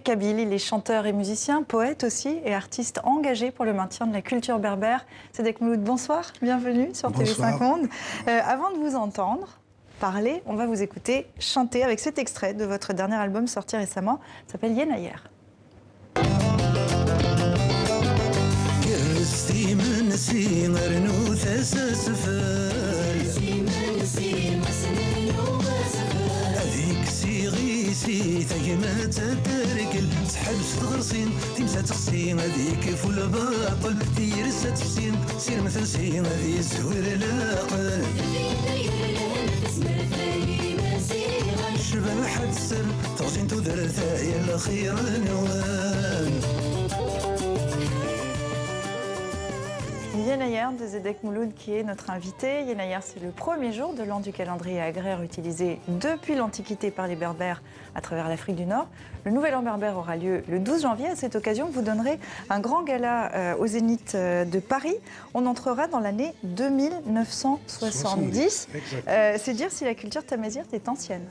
kabyle, il est chanteur et musicien, poète aussi et artiste engagé pour le maintien de la culture berbère. Sedek Mouloud, bonsoir, bienvenue sur TV5 Monde. Avant de vous entendre parler, on va vous écouter chanter avec cet extrait de votre dernier album sorti récemment, ça s'appelle Yenayer. Yenayer de Sedek Mouloud qui est notre invité. Yenayer, c'est le premier jour de l'an du calendrier agraire utilisé depuis l'Antiquité par les Berbères à travers l'Afrique du Nord. Le nouvel an berbère aura lieu le 12 janvier. À cette occasion, vous donnerez un grand gala au Zénith de Paris. On entrera dans l'année 2970. C'est dire si la culture tamazight est ancienne.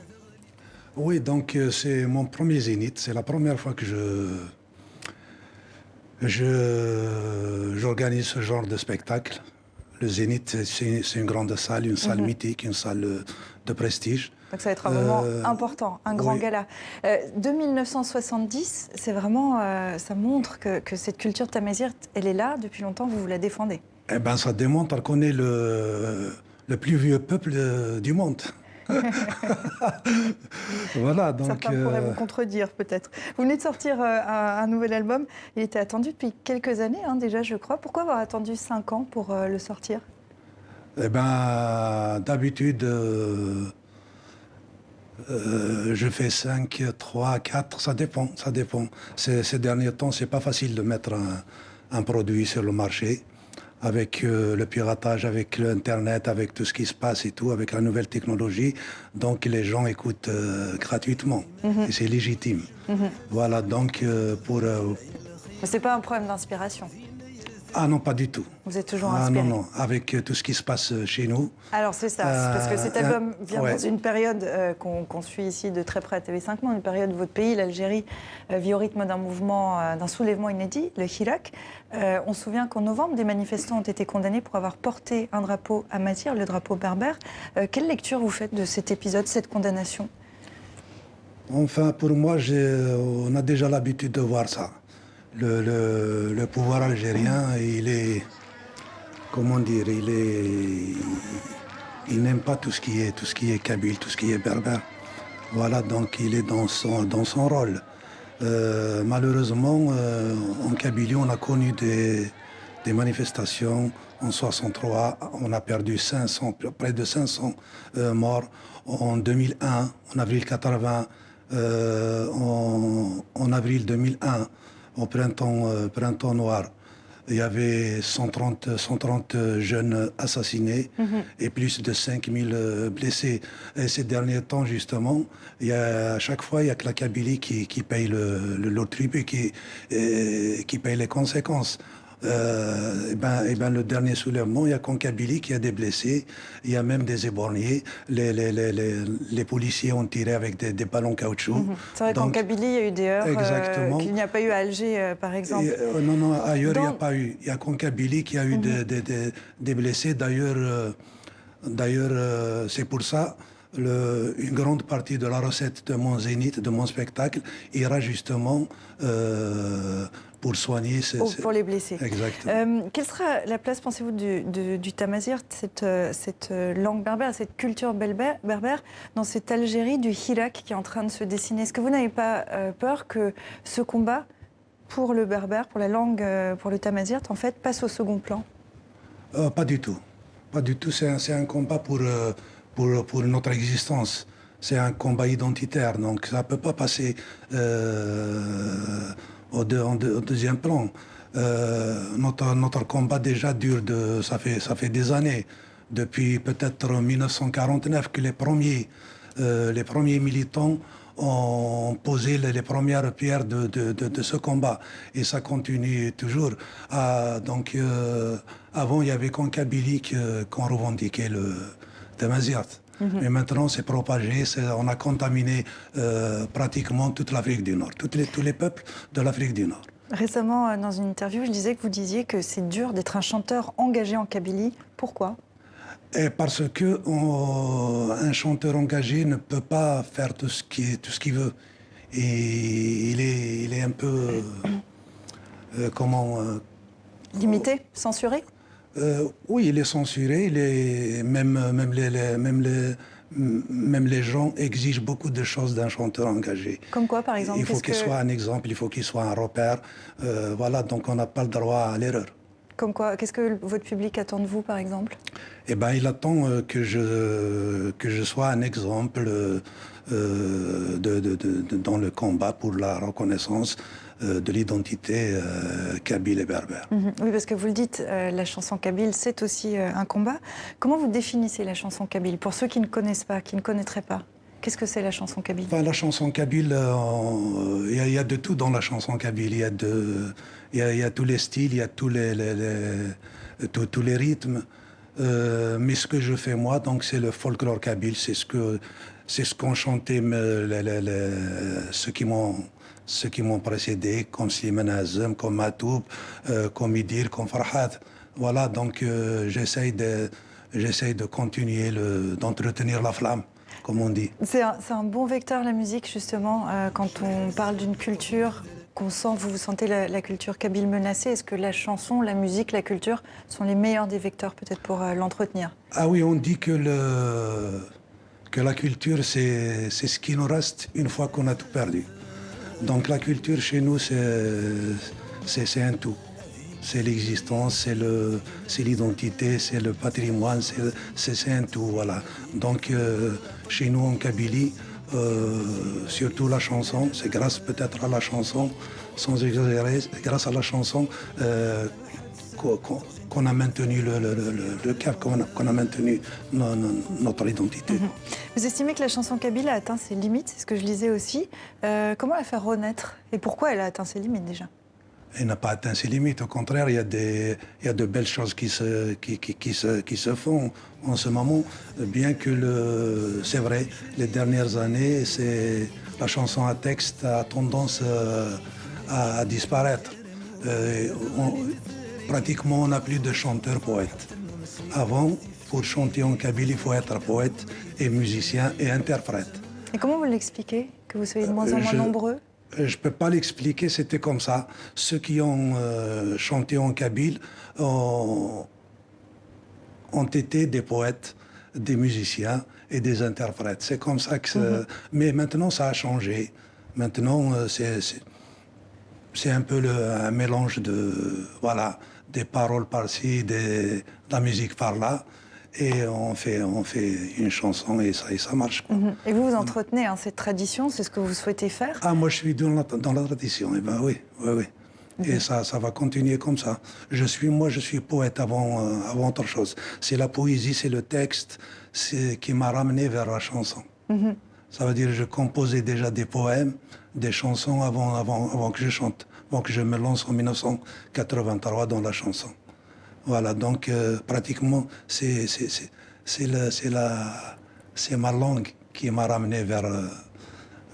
Oui, donc c'est mon premier Zénith. C'est la première fois que j'organise ce genre de spectacle. Le Zénith, c'est une grande salle, une salle mythique, une salle de prestige. Donc ça va être un moment important, un grand gala. 2970, c'est vraiment, ça montre que cette culture tamazight, elle est là depuis longtemps, vous la défendez. Eh bien, ça démontre qu'on est le plus vieux peuple du monde. Voilà, donc, certains pourraient vous contredire peut-être. Vous venez de sortir un nouvel album. Il était attendu depuis quelques années déjà, je crois. Pourquoi avoir attendu 5 ans pour le sortir? Eh bien, d'habitude, je fais 5, 3, 4, ça dépend. Ces derniers temps, c'est pas facile de mettre un produit sur le marché. Avec le piratage, avec l'Internet, avec tout ce qui se passe et tout, avec la nouvelle technologie. Donc les gens écoutent gratuitement et c'est légitime. Voilà, donc pour... Mais c'est pas un problème d'inspiration? Ah non, pas du tout. Vous êtes toujours inspiré? Non, avec tout ce qui se passe chez nous. Alors c'est ça, parce que cet album vient dans une période qu'on suit ici de très près à TV5 Monde, une période où votre pays, l'Algérie, vit au rythme d'un mouvement, d'un soulèvement inédit, le Hirak. On se souvient qu'en novembre, des manifestants ont été condamnés pour avoir porté un drapeau amazigh, le drapeau berbère. Quelle lecture vous faites de cet épisode, cette condamnation? Enfin, pour moi, on a déjà l'habitude de voir ça. Le pouvoir algérien, il est, comment dire, il n'aime pas tout ce qui est kabyle, tout ce qui est berbère. Voilà, donc il est dans son rôle. Malheureusement, en Kabylie, on a connu des manifestations. En 63, on a perdu près de 500 morts. En 2001, en avril 80, en avril 2001, au printemps noir, il y avait 130 jeunes assassinés et plus de 5000 blessés. Et ces derniers temps, justement, à chaque fois, il y a que la Kabylie qui paye le tribut, qui paye les conséquences. Le dernier soulèvement, il y a qu'en Kabylie qui a des blessés, il y a même des éborgnés. Les policiers ont tiré avec des ballons caoutchouc. C'est vrai qu'en Kabylie, il y a eu des heurts qu'il n'y a pas eu à Alger, par exemple. Non, ailleurs, il n'y a pas eu. Il y a qu'en Kabylie qu'il y a eu des blessés. D'ailleurs, c'est pour ça une grande partie de la recette de mon Zénith, de mon spectacle, ira justement pour soigner pour les blessés. Exactement. Quelle sera la place, pensez-vous, du tamazight, cette langue berbère, cette culture berbère, dans cette Algérie du Hirak qui est en train de se dessiner? Est-ce que vous n'avez pas peur que ce combat pour le berbère, pour la langue, pour le tamazight, en fait, passe au second plan? Pas du tout. Pas du tout. C'est un combat pour notre existence. C'est un combat identitaire, donc ça ne peut pas passer au deuxième plan. Notre combat déjà dure, ça fait des années, depuis peut-être 1949 que les premiers militants ont posé les premières pierres de ce combat. Et ça continue toujours. Avant, il y avait qu'en Kabylie qu'on revendiquait le tamazight. Et maintenant, c'est propagé, on a contaminé pratiquement toute l'Afrique du Nord, tous les peuples de l'Afrique du Nord. Récemment, dans une interview, je disais que vous disiez que c'est dur d'être un chanteur engagé en Kabylie. Pourquoi ? Et parce que un chanteur engagé ne peut pas faire tout ce qu'il veut. Et il est un peu... comment... limité, censuré ? Oui, il est censuré. Même les gens exigent beaucoup de choses d'un chanteur engagé. Comme quoi, par exemple? Il faut qu'il soit un exemple, il faut qu'il soit un repère. Voilà, donc on n'a pas le droit à l'erreur. Comme quoi? Qu'est-ce que votre public attend de vous, par exemple? Eh ben, il attend que je sois un exemple dans le combat pour la reconnaissance de l'identité kabyle et berbère. Oui, parce que vous le dites, la chanson kabyle, c'est aussi un combat. Comment vous définissez la chanson kabyle? Pour ceux qui ne connaissent pas, qui ne connaîtraient pas, qu'est-ce que c'est la chanson kabyle? Enfin, la chanson kabyle, il y a de tout dans la chanson kabyle. Il y a tous les styles, il y a tous tous les rythmes. Mais ce que je fais moi, donc c'est le folklore kabyle, c'est ce qu'ont chanté ceux qui m'ont précédé, comme Slimane Azem, comme Matoub, comme Idir, comme Farhad. Voilà, donc j'essaye de continuer, d'entretenir la flamme, comme on dit. C'est un bon vecteur, la musique, justement, quand on parle d'une culture, qu'on sent, vous sentez la culture kabyle menacée. Est-ce que la chanson, la musique, la culture sont les meilleurs des vecteurs, peut-être, pour l'entretenir? Ah oui, on dit que la culture, c'est ce qui nous reste une fois qu'on a tout perdu. Donc la culture, chez nous, c'est un tout. C'est l'existence, c'est l'identité, c'est le patrimoine, c'est un tout, voilà. Donc chez nous, en Kabylie, surtout la chanson, c'est grâce peut-être à la chanson, sans exagérer, grâce à la chanson qu'on a maintenu le cap, qu'on a maintenu notre identité. Vous estimez que la chanson kabyle a atteint ses limites, c'est ce que je lisais aussi. Comment la faire renaître? Et pourquoi elle a atteint ses limites déjà? Elle n'a pas atteint ses limites, au contraire, il y a de belles choses qui se font en ce moment, bien que c'est vrai, les dernières années, la chanson à texte a tendance à disparaître. Pratiquement, on n'a plus de chanteurs-poètes. Avant, pour chanter en kabyle, il faut être poète et musicien et interprète. Et comment vous l'expliquez, que vous soyez de moins en moins nombreux? Je ne peux pas l'expliquer, c'était comme ça. Ceux qui ont chanté en kabyle ont été des poètes, des musiciens et des interprètes. C'est comme ça que... Mais maintenant, ça a changé. Maintenant, c'est un peu un mélange voilà, des paroles par-ci, de la musique par-là. Et on fait une chanson et ça marche, quoi. Et vous entretenez cette tradition, c'est ce que vous souhaitez faire? Ah, moi je suis dans la tradition, et ben oui. Et ça va continuer comme ça. Je suis poète avant autre chose. C'est la poésie, c'est le texte qui m'a ramené vers la chanson. Ça veut dire que je composais déjà des poèmes, des chansons avant que je chante, avant que je me lance en 1983 dans la chanson. Voilà, donc pratiquement, c'est ma langue qui m'a ramené vers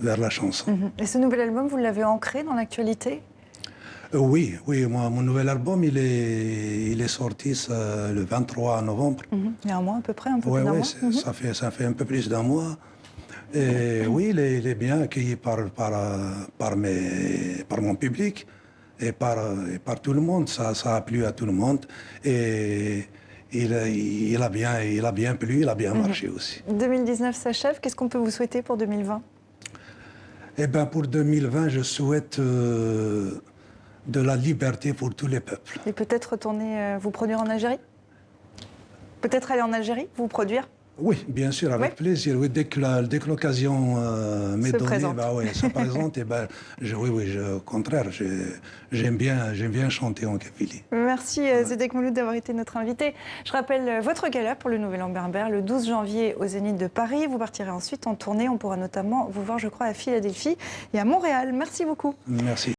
la chanson. Et ce nouvel album, vous l'avez ancré dans l'actualité? Oui, mon nouvel album, il est sorti le 23 novembre. Il y a un mois à peu près, un peu plus d'un mois. Ça fait un peu plus d'un mois. Et oui, il est bien accueilli par mon public. Et par tout le monde, ça a plu à tout le monde. Et il a bien plu, il a bien marché aussi. 2019 s'achève, qu'est-ce qu'on peut vous souhaiter pour 2020? Eh bien, pour 2020, je souhaite de la liberté pour tous les peuples. Et peut-être retourner vous produire en Algérie? Peut-être aller en Algérie, vous produire? Oui, bien sûr, avec plaisir. Oui, dès que l'occasion m'est donnée, se présente. Et au contraire, j'aime bien chanter en Kabylie. Merci Zedek Mouloud d'avoir été notre invité. Je rappelle votre gala pour le Nouvel An berbère le 12 janvier au Zénith de Paris. Vous partirez ensuite en tournée. On pourra notamment vous voir, je crois, à Philadelphie et à Montréal. Merci beaucoup. Merci.